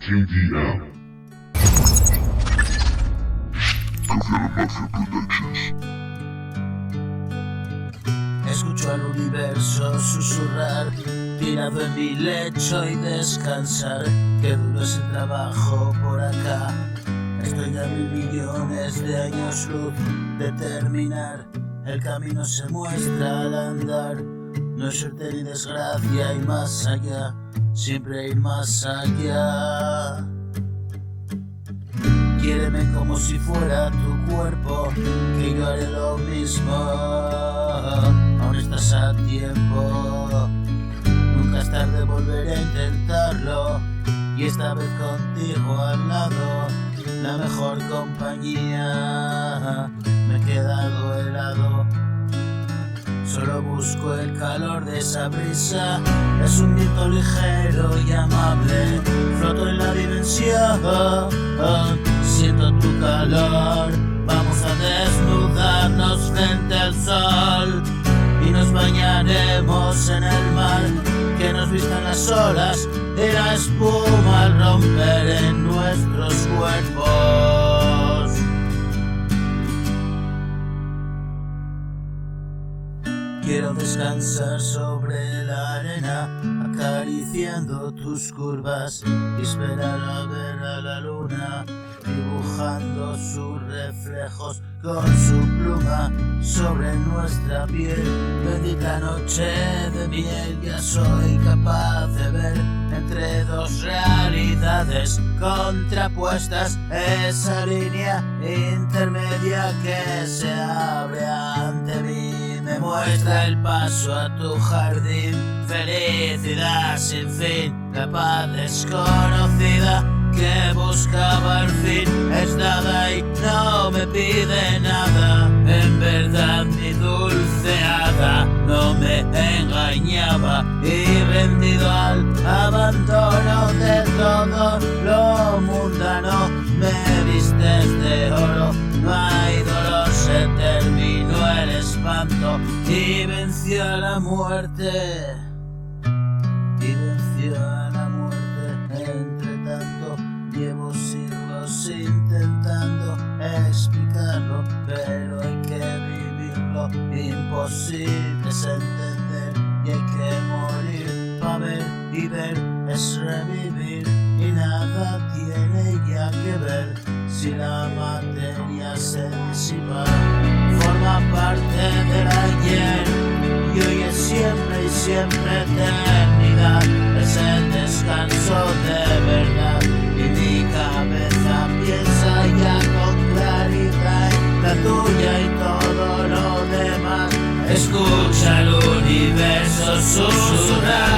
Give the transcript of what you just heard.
KDM. Mafia Productions. Escucho al universo susurrar, tirado en mi lecho y descansar. Qué duro es el trabajo por acá. Estoy a 1.000.000.000 de años luz de terminar. El camino se muestra al andar. No es suerte ni desgracia y más allá, siempre ir más allá. Quiéreme como si fuera tu cuerpo, que yo haré lo mismo. Aún estás a tiempo, nunca es tarde, volveré a intentarlo. Y esta vez contigo al lado, la mejor compañía. Me he quedado helado, solo busco el calor de esa brisa. Es un viento ligero y amable, floto en la dimensión. Siento tu calor, vamos a desnudarnos frente al sol y nos bañaremos en el mar, que nos vistan las olas y la espuma al romper en nuestros cuerpos. Quiero descansar sobre la arena, acariciando tus curvas y esperar a ver a la luna, dibujando sus reflejos con su pluma sobre nuestra piel. Bendita noche de miel, ya soy capaz de ver entre dos realidades contrapuestas esa línea intermedia que se abre ante mí. Me muestra el paso a tu jardín, felicidad sin fin, la paz desconocida que buscaba al fin es dada y no me pide nada. En verdad mi dulce hada no me engañaba, y rendido al abandono de todo lo mundano me vistes de oro. No hay dolor, se terminó el espanto y venció a la muerte. Y venció a la muerte. Entre tanto llevo siglos intentando explicarlo, pero hay que vivirlo. Imposible es entender y hay que morir para ver, y ver es revivir, y nada tiene ya que ver si la materia se disipa. Forma parte del ayer y hoy es siempre y siempre eternidad. Es el descanso de verdad y mi cabeza piensa ya con claridad en la tuya y todo lo demás. Escucha el universo susurrar.